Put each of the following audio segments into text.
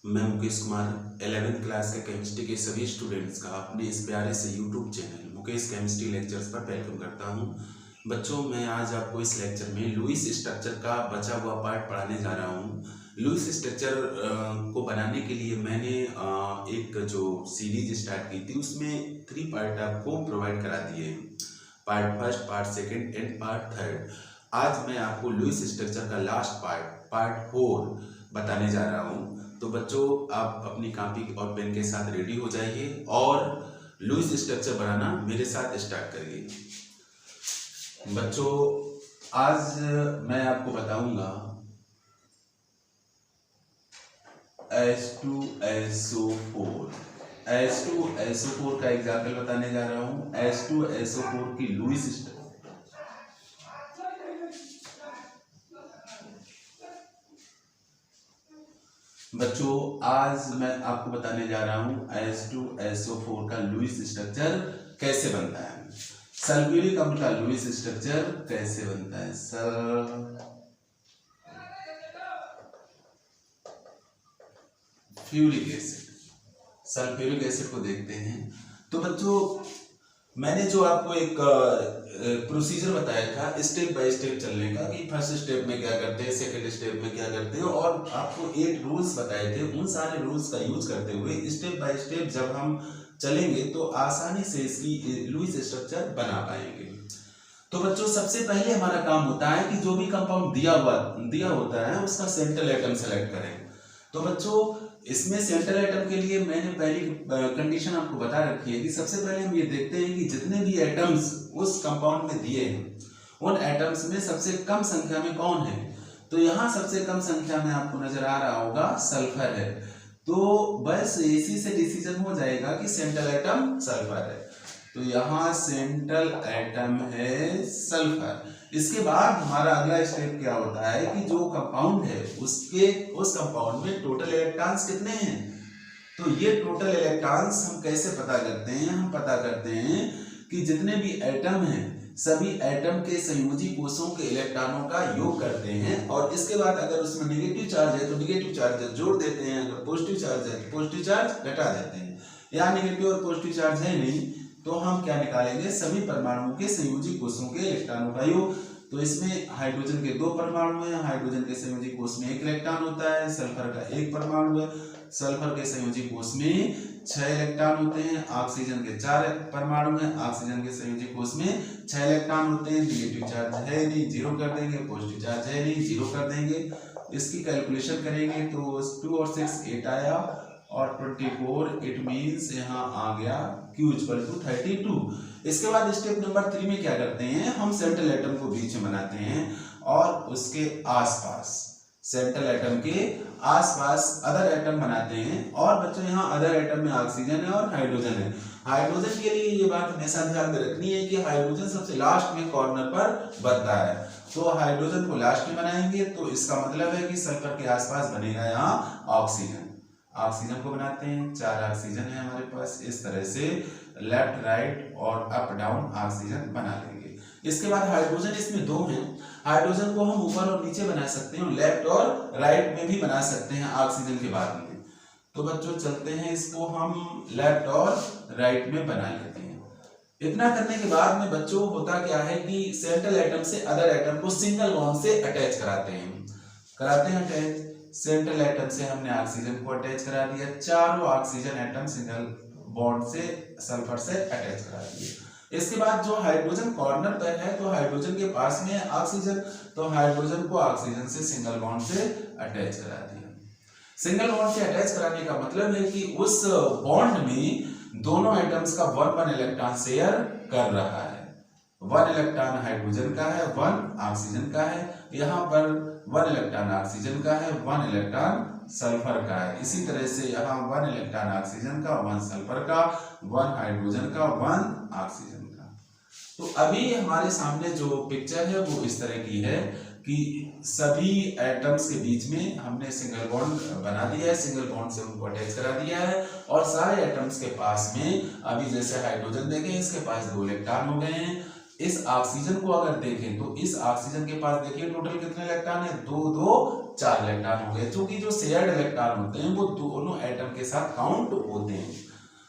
मैं Mukesh Kumar 11th class के chemistry के सभी स्टूडेंट्स का अपने इस प्यारे से YouTube channel Mukesh chemistry lectures पर वेलकम करता हूं। बच्चों, मैं आज आपको इस लेक्चर में लुईस स्ट्रक्चर का बचा हुआ पार्ट पढ़ाने जा रहा हूं। लुईस स्ट्रक्चर को बनाने के लिए मैंने एक जो सीरीज स्टार्ट की थी उसमें 3 पार्ट आपको प्रोवाइड करा दिए, part first, part second and part third. आज मैं आपको लुईस स्ट्रक्चर का लास्ट पार्ट 4 बताने जा रहा हूँ। तो बच्चों, आप अपनी कॉपी और पेन के साथ रेडी हो जाइए और लुईस स्ट्रक्चर बनाना मेरे साथ स्टार्ट करिए। बच्चों, आज मैं आपको बताऊंगा H2SO4 का एग्जाम्पल बताने जा रहा हूं। H2SO4 की लुईस स्ट्रक्चर। बच्चों, आज मैं आपको बताने जा रहा हूं H2SO4 का लुईस स्ट्रक्चर कैसे बनता है। सल्फ्यूरिक अम्ल का लुईस स्ट्रक्चर कैसे बनता है। सल्फ्यूरिक एसिड को देखते हैं। तो बच्चों, मैंने जो आपको एक प्रोसीजर बताया था स्टेप बाय स्टेप चलने का कि फर्स्ट स्टेप में क्या करते हैं, सेकंड स्टेप में क्या करते हैं, और आपको 8 रूल्स बताए थे। उन सारे रूल्स का यूज करते हुए स्टेप बाय स्टेप जब हम चलेंगे तो आसानी से इसकी लुईस स्ट्रक्चर बना पाएंगे। तो बच्चों, सबसे पहले हमारा काम होता है कि जो भी कंपाउंड दिया होता है उसका सेंट्रल एटम सेलेक्ट करें। तो बच्चों, इसमें सेंट्रल एटम के लिए मैंने पहली कंडीशन आपको बता रखी है कि सबसे पहले हम ये देखते हैं कि जितने भी एटम्स उस कंपाउंड में दिए हैं उन एटम्स में सबसे कम संख्या में कौन है। तो यहाँ सबसे कम संख्या में आपको नजर आ रहा होगा सल्फर है। तो बस इसी से डिसीजन हो जाएगा कि सेंट्रल एटम सल्फर है। तो यहाँ सेंट्रल एटम है सल्फर। इसके बाद हमारा अगला स्टेप क्या होता है कि जो कंपाउंड है उस कंपाउंड में टोटल इलेक्ट्रॉन्स कितने हैं। तो ये टोटल इलेक्ट्रॉन्स हम कैसे पता करते हैं। हम पता करते हैं कि जितने भी एटम हैं सभी एटम के संयोजी कोषों के इलेक्ट्रॉनों का योग करते हैं और इसके बाद अगर उसमें नेगेटिव चार्ज है तो नेगेटिव चार्ज जोड़ देते हैं, अगर पॉजिटिव चार्ज है तो पॉजिटिव चार्ज घटा देते हैं। या नेगेटिव और पॉजिटिव चार्ज है नहीं तो हम क्या निकालेंगे, सभी परमाणुओं के संयोजी कोषों के इलेक्ट्रॉनों का योग। तो इसमें हाइड्रोजन के 2 परमाणु हैं, हाइड्रोजन के संयोजी कोष में 1 इलेक्ट्रॉन होता है, सल्फर का 1 परमाणु है, सल्फर के संयोजी कोष में 6 इलेक्ट्रॉन होते हैं, ऑक्सीजन के 4 परमाणु हैं, ऑक्सीजन के संयोजी कोष में 6 इलेक्ट्रॉन होते हैं। नेगेटिव चार्ज है नहीं, 0 कर देंगे, पॉजिटिव चार्ज है नहीं, 0 कर देंगे। इसकी कैलकुलेशन करेंगे तो 2 और 6 8 आया और 24, इट मीन्स यहाँ आ गया Q = 32। इसके बाद स्टेप नंबर 3 में क्या करते हैं, हम सेंट्रल एटम को बीच में बनाते हैं और उसके आसपास सेंट्रल एटम के आसपास अदर एटम बनाते हैं। और बच्चों, यहाँ अदर एटम में ऑक्सीजन है और हाइड्रोजन है। हाइड्रोजन के लिए ये बात हमेशा ध्यान में रखनी है कि हाइड्रोजन सबसे लास्ट में कॉर्नर पर बनता है। तो हाइड्रोजन को लास्ट में बनाएंगे तो इसका मतलब है कि सल्फर के आसपास बनेगा यहाँ ऑक्सीजन को बनाते हैं। 4 ऑक्सीजन है हमारे पास। इस तरह से लेफ्ट राइट और अप डाउन ऑक्सीजन बना लेंगे। इसके बाद हाइड्रोजन इसमें 2 हैं। हाइड्रोजन को हम ऊपर और नीचे बना सकते हैं, लेफ्ट और राइट में भी बना सकते हैं ऑक्सीजन के बाद में। तो बच्चों, चलते हैं, इसको हम लेफ्ट और राइट में बना लेते हैं। इतना करने के बाद में बच्चों होता क्या है कि सेंट्रल एटम से अदर एटम को सिंगल बॉन्ड से अटैच कराते हैं अटैच। सेंट्रल एटम से हमने ऑक्सीजन को अटैच करा दिया, चारों ऑक्सीजन एटम सिंगल बॉन्ड से सल्फर से अटैच करा दिए। इसके बाद जो हाइड्रोजन कॉर्नर पर है तो हाइड्रोजन के पास में ऑक्सीजन, तो हाइड्रोजन को ऑक्सीजन से सिंगल बॉन्ड से अटैच करा दिया। सिंगल बॉन्ड से अटैच कराने का मतलब है कि उस बॉन्ड में दोनों एटम्स का 1 इलेक्ट्रॉन शेयर कर रहा है। 1 इलेक्ट्रॉन हाइड्रोजन का है, 1 ऑक्सीजन का है। यहाँ पर 1 इलेक्ट्रॉन ऑक्सीजन का है, 1 इलेक्ट्रॉन सल्फर का है। इसी तरह से यहाँ 1 इलेक्ट्रॉन ऑक्सीजन का, 1 सल्फर का, 1 हाइड्रोजन का, 1 ऑक्सीजन का। तो अभी हमारे सामने जो पिक्चर है वो इस तरह की है कि सभी एटम्स के बीच में हमने सिंगल बॉन्ड बना दिया है, सिंगल बॉन्ड से उनको अटैच करा दिया है और सारे एटम्स के पास में अभी जैसे हाइड्रोजन देखें, इसके पास 2 इलेक्ट्रॉन हो गए हैं। इस ऑक्सीजन को अगर देखें तो इस ऑक्सीजन के पास देखिए टोटल कितने इलेक्ट्रॉन है, 2 2 4 इलेक्ट्रॉन हो गए, क्योंकि जो शेयर्ड इलेक्ट्रॉन होते हैं वो दोनों एटम के साथ काउंट होते हैं।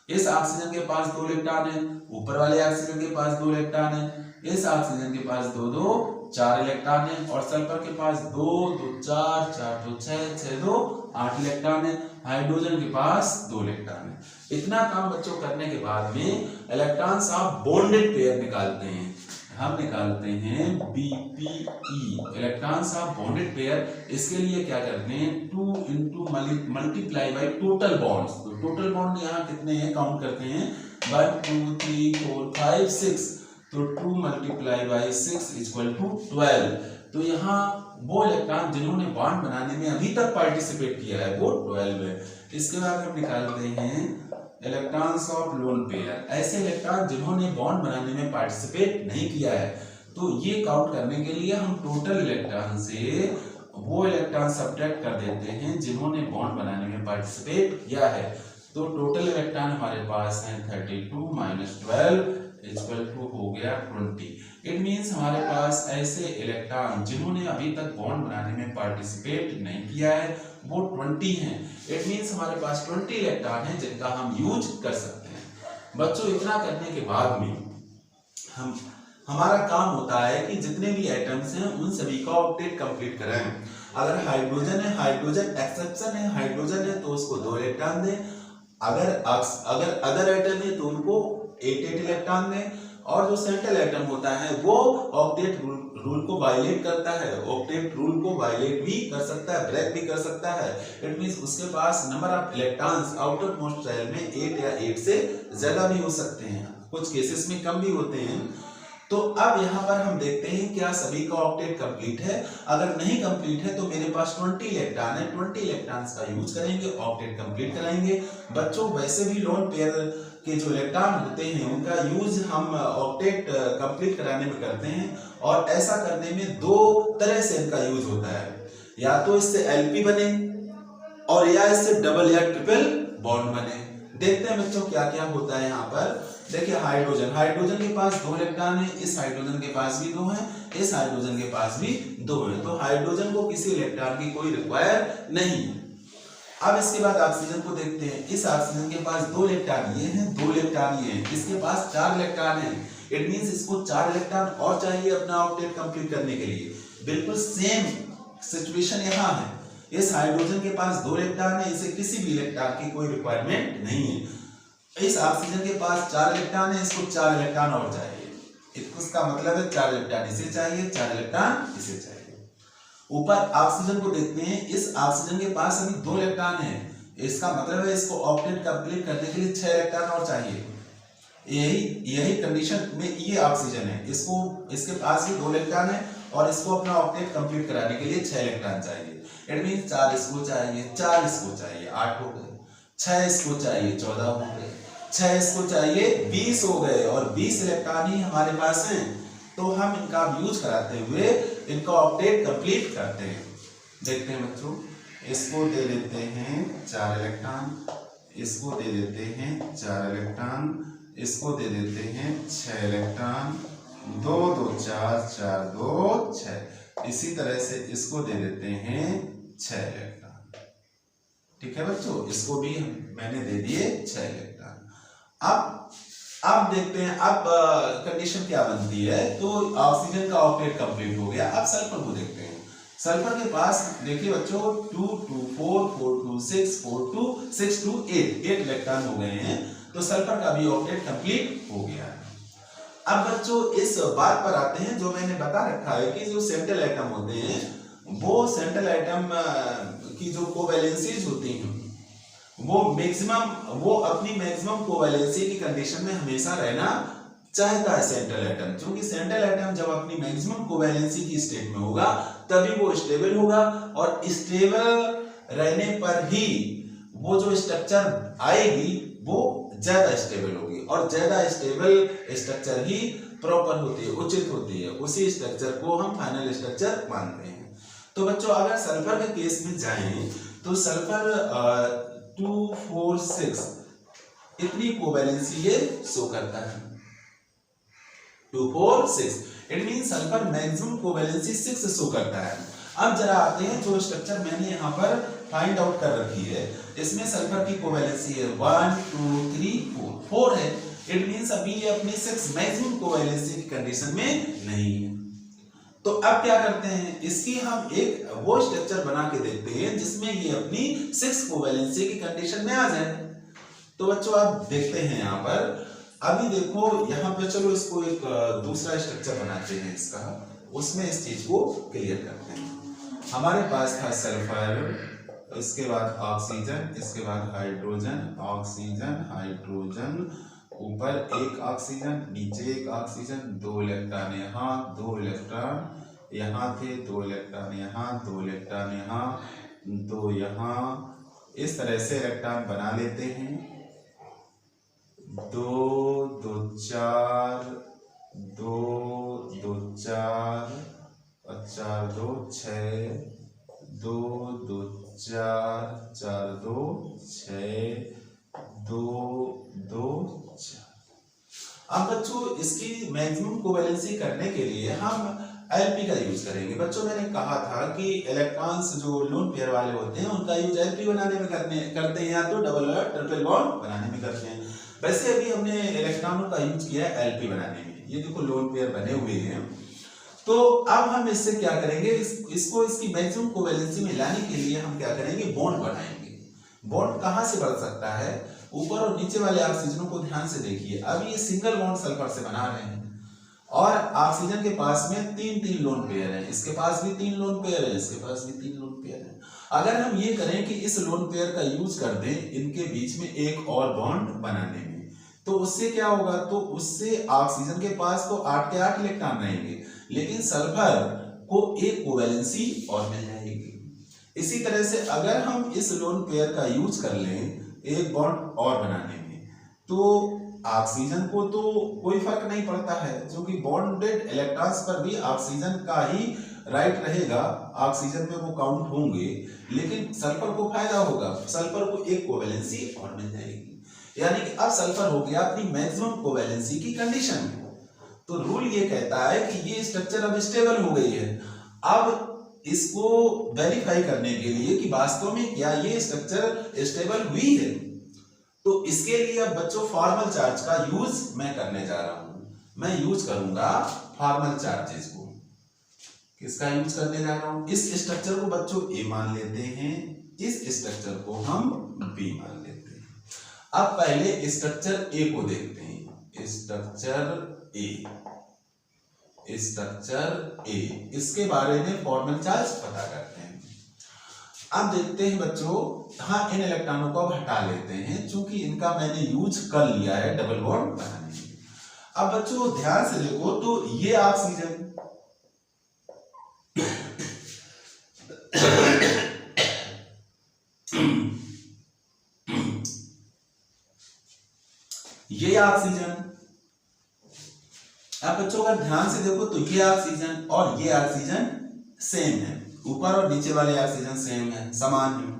इस ऑक्सीजन के पास 2 इलेक्ट्रॉन है, ऊपर वाले ऑक्सीजन के पास 2 इलेक्ट्रॉन है, इस ऑक्सीजन के पास 2 4 इलेक्ट्रॉन है, और सल्फर के पास 2 2 4 4 2 6 6 2 8 इलेक्ट्रॉन है, हाइड्रोजन के पास 2 इलेक्ट्रॉन है। इतना काम बच्चों करने के बाद में इलेक्ट्रॉन्स ऑफ बॉन्डेड पेयर निकालते हैं। हम निकालते हैं BPE, electrons of bonded pair. इसके लिए क्या करते हैं, 2 into multiply by total bonds. तो टोटल बॉन्ड यहाँ कितने हैं काउंट करते हैं, 1 2 3 4 5 6, तो 2 मल्टीप्लाई बाई 6 इक्वल टू 12। तो यहाँ वो इलेक्ट्रॉन जिन्होंने बॉन्ड बनाने में अभी तक पार्टिसिपेट किया है वो 12 है। इसके बाद हम निकालते हैं इलेक्ट्रॉन्स ऑफ लोन पेयर, ऐसे इलेक्ट्रॉन जिन्होंने बॉन्ड बनाने में पार्टिसिपेट नहीं किया है। तो ये काउंट करने के लिए हम टोटल इलेक्ट्रॉन से वो इलेक्ट्रॉन सब्ट्रैक्ट कर देते हैं जिन्होंने बॉन्ड बनाने में पार्टिसिपेट किया है। तो टोटल इलेक्ट्रॉन हमारे पास है 32 माइनस 12 इक्वल टू हो गया 20। इट मींस हमारे पास ऐसे इलेक्ट्रॉन जिन्होंने अभी तक बॉन्ड बनाने में पार्टिसिपेट नहीं किया है वो 20 हैं। इट मींस हमारे पास 20 इलेक्ट्रॉन हैं जिनका हम यूज कर सकते हैं। बच्चों इतना करने के बाद में हमारा काम होता है कि जितने भी एटम्स हैं उन सभी का ऑक्टेट कंप्लीट कराएं। अगर हाइड्रोजन है, हाइड्रोजन एक्सेप्शन है, हाइड्रोजन है तो उसको 2 इलेक्ट्रॉन दें। अगर अदर एटम है तो उनको 8 इलेक्ट्रॉन दें। और जो सेंट्रल एटम होता है वो ऑक्टेट रूल को वायलेट करता है, ऑक्टेट रूल को वायलेट भी कर सकता है, ब्रेक भी कर सकता है। इट मींस उसके पास number of electrons outermost shell में 8 या 8 से ज्यादा भी हो सकते हैं, कुछ केसेस में कम भी होते हैं। तो अब यहाँ पर हम देखते हैं क्या सभी का ऑक्टेट कंप्लीट है। अगर नहीं कंप्लीट है तो मेरे पास 20 इलेक्ट्रॉन है, 20 इलेक्ट्रॉन्स का यूज करेंगे, ऑक्टेट कंप्लीट कराएंगे। बच्चों वैसे भी लोन पेयर के जो इलेक्ट्रॉन होते हैं उनका यूज हम ऑक्टेट कंप्लीट कराने में करते हैं, और ऐसा करने में 2 तरह से इनका यूज होता है, या तो इससे एलपी बने और या इससे डबल या ट्रिपल बॉन्ड बने। देखते हैं बच्चों क्या क्या होता है यहाँ पर। देखिए हाइड्रोजन के पास 2 इलेक्ट्रॉन है, इस हाइड्रोजन के पास भी 2 है, इस हाइड्रोजन के पास भी 2 है। तो हाइड्रोजन को किसी इलेक्ट्रॉन की कोई रिक्वायर नहीं है। अब इसके बाद ऑक्सीजन को देखते हैं। इस ऑक्सीजन के पास 2 इलेक्ट्रॉन ये हैं, 2 इलेक्ट्रॉन ये हैं, इसके पास 4 इलेक्ट्रॉन है। इट मींस इसको 4 इलेक्ट्रॉन और चाहिए अपना ऑक्टेट कंप्लीट करने के लिए। बिल्कुल सेम सिचुएशन यहाँ है। इस हाइड्रोजन के पास 2 इलेक्ट्रॉन है, इसे किसी भी इलेक्ट्रॉन की कोई रिक्वायरमेंट नहीं है। इस ऑक्सीजन के पास 4 इलेक्ट्रॉन है, इसको 4 इलेक्ट्रॉन और चाहिए। इसका मतलब है 4 इलेक्ट्रॉन इसे चाहिए, 4 इलेक्ट्रॉन इसे चाहिए। ऊपर ऑक्सीजन को देखते हैं। इस ऑक्सीजन के पास अभी 2 इलेक्ट्रॉन है, इसका मतलब है इसको ऑक्टेट कंप्लीट करने के लिए 6 इलेक्ट्रॉन और चाहिए। यही कंडीशन में ये ऑक्सीजन है, इसके पास भी 2 इलेक्ट्रॉन है और इसको अपना ऑक्टेट कंप्लीट कराने के लिए 6 इलेक्ट्रॉन चाहिए। इट मींस 4 इसको चाहिए, 4 इसको चाहिए, 8 हो गए, 6 इसको चाहिए, 14 हो गए, 6 इसको चाहिए, 20 हो गए, और 20 इलेक्ट्रॉन ही हमारे पास हैं। तो हम इनका यूज कराते हुए इनका ऑक्टेट कंप्लीट करते हैं। देखते हैं बच्चों, इसको दे देते हैं 4 इलेक्ट्रॉन, इसको दे देते हैं 4 इलेक्ट्रॉन, इसको दे देते हैं 6 इलेक्ट्रॉन, 2 2 4 4 2 6। इसी तरह से इसको दे देते हैं 6 इलेक्ट्रॉन। ठीक है बच्चों, इसको भी मैंने दे दिए 6 इलेक्ट्रॉन। अब देखते हैं अब कंडीशन क्या बनती है। तो ऑक्सीजन का ऑक्टेट कंप्लीट हो गया। अब सल्फर को देखते हैं। सल्फर के पास देखिए बच्चों 2 2 4 4 2 6 4 2 6 2 8 इलेक्ट्रॉन हो गए हैं। तो सल्फर का भी ऑक्टेट कंप्लीट हो गया है। अब बच्चों इस बात पर आते हैं जो मैंने बता रखा है कि जो सेंट्रल एटम होते हैं वो सेंट्रल एटम की जो कोवैलेंसीज होती हैं वो अपनी मैक्सिमम कोवैलेंसी की कंडीशन में हमेशा रहना चाहता है सेंट्रल एटम। क्योंकि सेंट्रल एटम जब अपनी मैक्सिमम कोवैलेंसी की स्टेट में होगा तभी वो स्टेबल होगा, और स्टेबल रहने पर ही वो जो स्ट्रक्चर आएगी वो ज्यादा स्टेबल होगी, और ज्यादा स्टेबल स्ट्रक्चर ही प्रॉपर होती है, उचित होती है। उसी स्ट्रक्चर को हम फाइनल स्ट्रक्चर मानते हैं। तो बच्चों अगर सल्फर के केस में जाएं तो सल्फर 2 4 6 इतनी कोवैलेंसी ये शो करता है, 2 4 6। It means sulphur maximum covalency 6 show करता है। अब जरा आते हैं जो स्ट्रक्चर मैंने यहाँ पर फाइंड आउट कर रखी है, इसमें सल्फर की कोवैलेंसी है 1 2 3 4 है। इट मींस अभी ये अपनी 6 मैक्सिमम कोवैलेंसी की कंडीशन में नहीं है। तो अब क्या करते हैं, इसकी हम एक वो स्ट्रक्चर बना के देखते हैं जिसमें ये अपनी 6 कोवैलेंसी की कंडीशन में आ जाए। तो बच्चों आप देखते हैं यहाँ पर, अभी देखो यहाँ पे, चलो इसको एक दूसरा स्ट्रक्चर बनाते हैं इसका, उसमें इस चीज को क्लियर करते हैं। हमारे पास था सल्फर, इसके बाद ऑक्सीजन, इसके बाद हाइड्रोजन, ऑक्सीजन हाइड्रोजन, ऊपर एक ऑक्सीजन, नीचे एक ऑक्सीजन, 2 इलेक्ट्रॉन यहाँ, 2 इलेक्ट्रॉन यहाँ थे, 2 इलेक्ट्रॉन यहाँ, 2 इलेक्ट्रॉन यहाँ, 2 यहाँ, इस तरह से इलेक्ट्रॉन बना लेते हैं। 2 2 4 2 2 4 4 2 6 2 2 4 4 2 6 2 2 4। अब बच्चों इसकी मैक्सिमम कोवैलेंसी करने के लिए हम एलपी का यूज करेंगे। बच्चों मैंने कहा था कि इलेक्ट्रॉन्स जो लोन पेयर वाले होते हैं उनका यूज एलपी बनाने में करते हैं, या तो डबल और ट्रिपल बॉन्ड बनाने में करते हैं। वैसे अभी हमने इलेक्ट्रॉनों का यूज किया है एलपी बनाने में। ये देखो लोन पेयर बने हुए हैं। तो अब हम इससे क्या करेंगे, इसको इसकी मैक्सिमम कोवैलेंसी में लाने के लिए हम क्या करेंगे, बॉन्ड बनाएंगे। बॉन्ड कहां से बन सकता है, ऊपर और नीचे वाले ऑक्सीजनों को ध्यान से देखिए। अब ये सिंगल बॉन्ड सल्फर से बना रहे हैं और ऑक्सीजन के पास में 3 लोन पेयर हैं, इसके पास भी 3 लोन पेयर है, इसके पास भी 3 लोन पेयर है। अगर हम ये करें कि इस लोन पेयर का यूज कर दें इनके बीच में एक और बॉन्ड बनाने में, तो उससे क्या होगा, तो उससे ऑक्सीजन के पास तो 8 के 8 इलेक्ट्रॉन रहेंगे, लेकिन सल्फर को एक कोवैलेंसी और मिल जाएगी। इसी तरह से अगर हम इस लोन पेयर का यूज कर लें एक बॉन्ड और बनाने में, तो ऑक्सीजन को तो कोई फर्क नहीं पड़ता है, क्योंकि बॉन्डेड इलेक्ट्रॉन्स पर भी ऑक्सीजन का ही राइट रहेगा, ऑक्सीजन में वो काउंट होंगे, लेकिन सल्फर को फायदा होगा, सल्फर को एक कोवैलेंसी और मिल जाएगी। यानी कि अब सल्फर हो गया अपनी मैक्सिमम कोवैलेंसी की कंडीशन में। तो रूल ये कहता है कि ये स्ट्रक्चर अब स्टेबल हो गई है। अब इसको वेरीफाई करने के लिए कि वास्तव में क्या ये स्ट्रक्चर स्टेबल हुई है, तो इसके लिए अब बच्चों फॉर्मल चार्ज का यूज मैं करने जा रहा हूं। मैं यूज करूंगा फॉर्मल चार्जेस को। किसका यूज करने जा रहा हूं, इस स्ट्रक्चर को बच्चों ए मान लेते हैं, इस स्ट्रक्चर को हम बी मान लेते हैं। अब पहले स्ट्रक्चर ए को देखते हैं, स्ट्रक्चर ए, इसके बारे में फॉर्मल चार्ज पता करते हैं। अब देखते हैं बच्चों, हाँ इन इलेक्ट्रॉनों को अब हटा लेते हैं, चूंकि इनका मैंने यूज कर लिया है डबल बॉन्ड बनाने में। अब बच्चों ध्यान से देखो, तो ये ऑक्सीजन, ये ऑक्सीजन, अब बच्चों अगर ध्यान से देखो तो ये ऑक्सीजन और ये ऑक्सीजन सेम है, ऊपर और नीचे वाले ऑक्सीजन सेम है, समान है।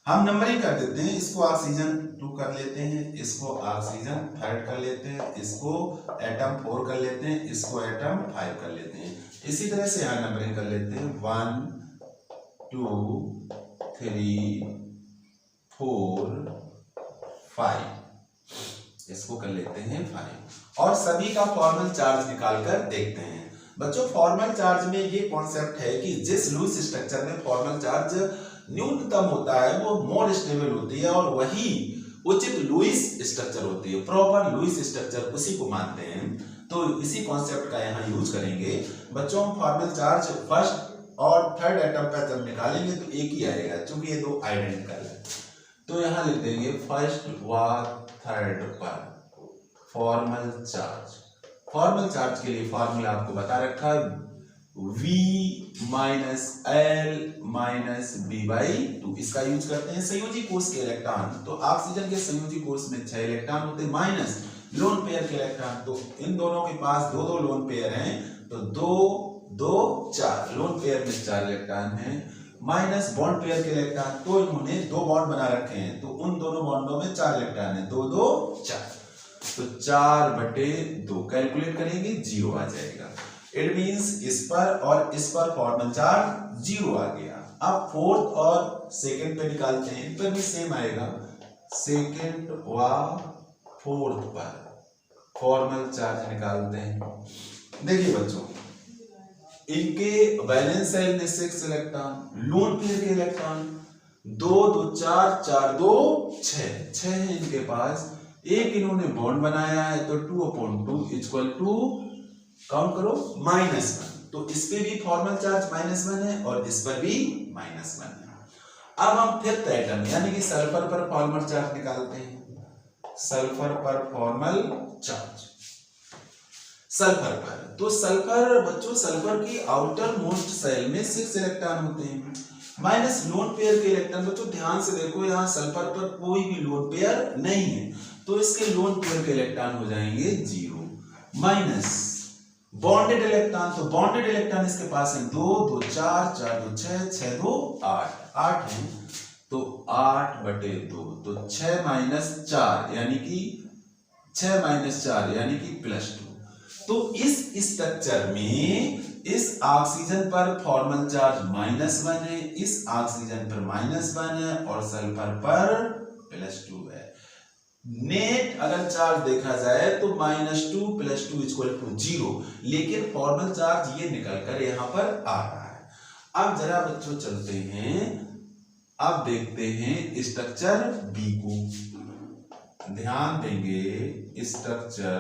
हम नंबरिंग कर देते हैं, इसको ऑक्सीजन 2 कर लेते हैं, इसको ऑक्सीजन 3 कर लेते हैं, इसको एटम 4 कर लेते हैं, इसको एटम 5 कर लेते हैं। इसी तरह से यहाँ नंबरिंग कर लेते हैं 1 2 3 4 5, इसको कर लेते हैं 5, और सभी का फॉर्मल चार्ज निकालकर देखते हैं। बच्चों फॉर्मल चार्ज में ये कॉन्सेप्ट है कि जिस लुईस स्ट्रक्चर में फॉर्मल चार्ज न्यूनतम होता है वो मोर स्टेबल होती है, और वही उचित लुईस स्ट्रक्चर होती है, प्रॉपर लुईस स्ट्रक्चर उसी को मानते हैं। तो इसी कॉन्सेप्ट का यहाँ यूज करेंगे। बच्चों हम फॉर्मल चार्ज फर्स्ट और थर्ड एटम पर जब निकालेंगे तो एक ही आएगा, क्योंकि ये दो आइडेंटिकल है। तो यहाँ लिख देंगे फर्स्ट व थर्ड पर फॉर्मल चार्ज। फॉर्मल चार्ज के लिए फॉर्मूला आपको बता रखा है, V minus L minus B by 2। इसका यूज करते हैं संयोजी कोष के इलेक्ट्रॉन, तो ऑक्सीजन के संयोजी कोष में 6 इलेक्ट्रॉन होते हैं, माइनस लोन पेयर के इलेक्ट्रॉन, तो इन दोनों के पास 2 लोन पेयर हैं, तो 2 2 4 लोन पेयर में 4 इलेक्ट्रॉन हैं, माइनस बॉन्ड पेयर के इलेक्ट्रॉन, तो इन्होंने 2 बॉन्ड बना रखे हैं, तो उन दोनों बॉन्डों में 4 इलेक्ट्रॉन है, 2 2 4, तो 4/2 कैलकुलेट करेंगे 0 आ जाएगा। इट मींस इस पर और इस पर फॉर्मल चार्ज 0 आ गया। अब फोर्थ और सेकंड पे निकालते हैं, इन पर भी सेम आएगा। सेकंड व फोर्थ पर फॉर्मल चार्ज निकालते हैं। देखिए बच्चों, इनके वैलेंस शेल में 6 इलेक्ट्रॉन, लोन पेयर के इलेक्ट्रॉन 2 2 4 4 2 6 है इनके पास। एक इन्होंने बॉन्ड बनाया है तो 2/2 इक्वल टू काउंट करो -1। तो इस पे भी फॉर्मल चार्ज -1 है और इस पर भी -1 है। अब हम फिफ्थ एटम यानी कि सल्फर पर फॉर्मल चार्ज निकालते हैं। सल्फर पर फॉर्मल चार्ज, सल्फर पर, तो सल्फर बच्चों, सल्फर की आउटर मोस्ट शेल में 6 इलेक्ट्रॉन होते हैं माइनस लोन पेयर के इलेक्ट्रॉन। बच्चों ध्यान से देखो, यहाँ सल्फर पर कोई भी लोन पेयर नहीं है तो इसके लोन पेयर के इलेक्ट्रॉन हो जाएंगे 0 माइनस बॉन्डेड इलेक्ट्रॉन। तो बॉन्डेड इलेक्ट्रॉन इसके पास है 2 2 4 4 2 6 6 2 8 है, तो 8/2 तो 6 - 4 यानी कि 6 - 4 यानी कि +2। तो इस स्ट्रक्चर में इस ऑक्सीजन पर फॉर्मल चार्ज -1 है, इस ऑक्सीजन पर -1 है और सल्फर पर +2 है। नेट अगर चार्ज देखा जाए तो -2 + 2 = 0, लेकिन फॉर्मल चार्ज ये निकलकर यहां पर आ रहा है। अब जरा बच्चों चलते हैं, अब देखते हैं स्ट्रक्चर बी को। ध्यान देंगे, स्ट्रक्चर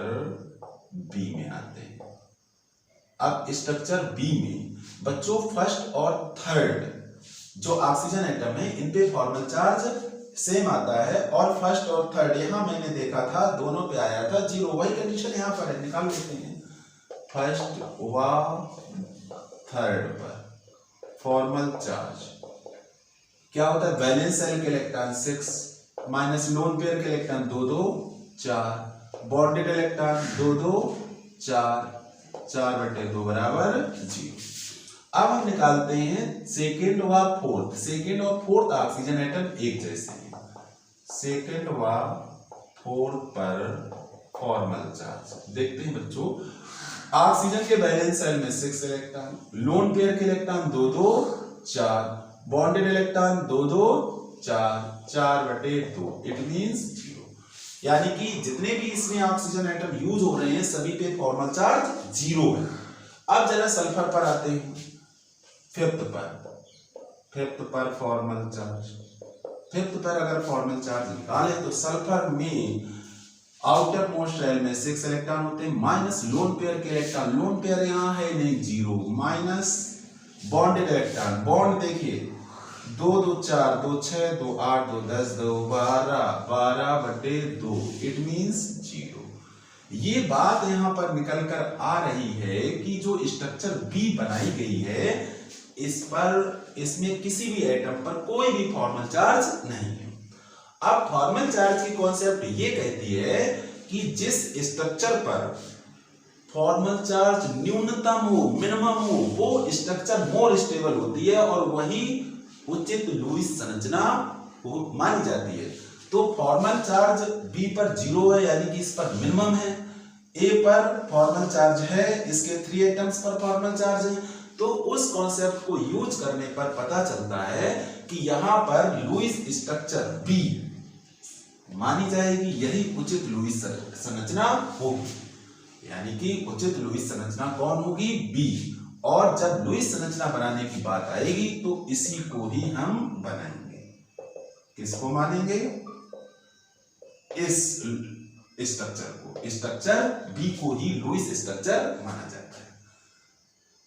बी में आते हैं। अब स्ट्रक्चर बी में बच्चों फर्स्ट और थर्ड जो ऑक्सीजन एटम है इन पे फॉर्मल चार्ज सेम आता है और फर्स्ट और थर्ड यहां मैंने देखा था दोनों पे आया था 0, वही कंडीशन यहां पर है, निकाल लेते हैं। फर्स्ट व थर्ड पर फॉर्मल चार्ज क्या होता है, वैलेंस शेल के इलेक्ट्रॉन 6 माइनस लोन पेयर के इलेक्ट्रॉन 2 2 4, बॉन्डेड इलेक्ट्रॉन 2 2 4, 4/2 बराबर 0। अब हम निकालते हैं सेकेंड व फोर्थ। सेकेंड और फोर्थ ऑक्सीजन एटम एक जैसे हैं। सेकेंड व फोर्थ पर फॉर्मल चार्ज देखते हैं बच्चों। ऑक्सीजन के वैलेंस शेल में 6 इलेक्ट्रॉन, लोन पेयर के electron 2 2 4, bonded electron 2 2 4, 4/2 it means 0। यानी कि जितने भी इसमें ऑक्सीजन एटम यूज हो रहे हैं सभी पे फॉर्मल चार्ज 0 है। अब जरा सल्फर पर आते हैं, फिफ्थ पर फॉर्मल चार्ज। फिफ्थ पर अगर फॉर्मल चार्ज निकाले तो सल्फर में आउटर मोस्ट शेल में 6 इलेक्ट्रॉन होते हैं माइनस लोन पेयर के इलेक्ट्रॉन, लोन पेयर यहां है नहीं 0, माइनस बॉन्डेड इलेक्ट्रॉन, बॉन्ड देखिए 2 2 4 2 6 2 8 2 10 2 12 12/2 इट मींस 0। ये बात यहां पर निकल कर आ रही है कि जो स्ट्रक्चर बी बनाई गई है इस पर, इसमें किसी भी एटम पर कोई भी फॉर्मल चार्ज नहीं है। अब फॉर्मल चार्ज की कॉन्सेप्ट ये कहती है कि जिस स्ट्रक्चर पर फॉर्मल चार्ज न्यूनतम हो, मिनिमम हो, वो स्ट्रक्चर मोर स्टेबल होती है और वही उचित लुईस संरचना मानी जाती है। तो फॉर्मल चार्ज बी पर 0 है यानी कि इस पर मिनिमम है। ए पर फॉर्मल चार्ज है, इसके 3 एटम्स पर फॉर्मल चार्ज है। तो उस कॉन्सेप्ट को यूज करने पर पता चलता है कि यहां पर लुईस स्ट्रक्चर बी मानी जाएगी, यही उचित लुईस संरचना होगी। यानी कि उचित लुईस संरचना कौन होगी, बी। और जब लुईस संरचना बनाने की बात आएगी तो इसी को ही हम बनाएंगे। किसको मानेंगे, इस स्ट्रक्चर को, स्ट्रक्चर बी को ही लुईस स्ट्रक्चर माना जाता है।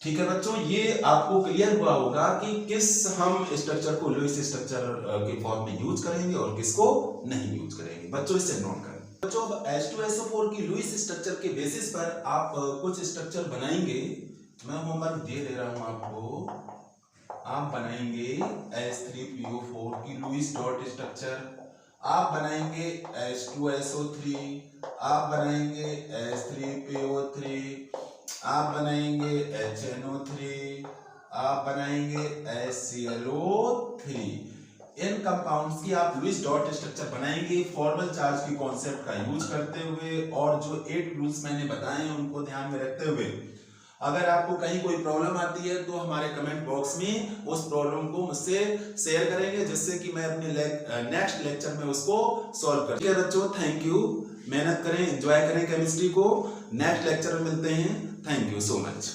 ठीक है बच्चों, ये आपको क्लियर हुआ होगा कि किस हम स्ट्रक्चर को लुईस स्ट्रक्चर के फॉर्म में यूज करेंगे और किसको नहीं यूज करेंगे। बच्चों इससे नोट करें। बच्चों H2SO4 की लुईस स्ट्रक्चर के बेसिस पर आप कुछ स्ट्रक्चर बनाएंगे। मैं होमवर्क दे रहा हूं आपको। आप बनाएंगे H3PO4 की लुईस डॉट स्ट्रक्चर, आप बनाएंगे H2SO3, आप बनाएंगे H3PO3, आप बनाएंगे HNO3, आप बनाएंगे HClO3। इन कंपाउंड्स की आप लुईस डॉट स्ट्रक्चर बनाएंगे फॉर्मल चार्ज की कॉन्सेप्ट का यूज करते हुए, और जो 8 रूल्स मैंने बताए हैं उनको ध्यान में रखते हुए। अगर आपको कहीं कोई प्रॉब्लम आती है तो हमारे कमेंट बॉक्स में उस प्रॉब्लम को मुझसे शेयर करेंगे, जिससे कि मैं अपने नेक्स्ट लेक्चर में उसको सॉल्व कर। ठीक है बच्चों, थैंक यू। मेहनत करें, एंजॉय करें केमिस्ट्री को। नेक्स्ट लेक्चर में मिलते हैं। Thank you so much.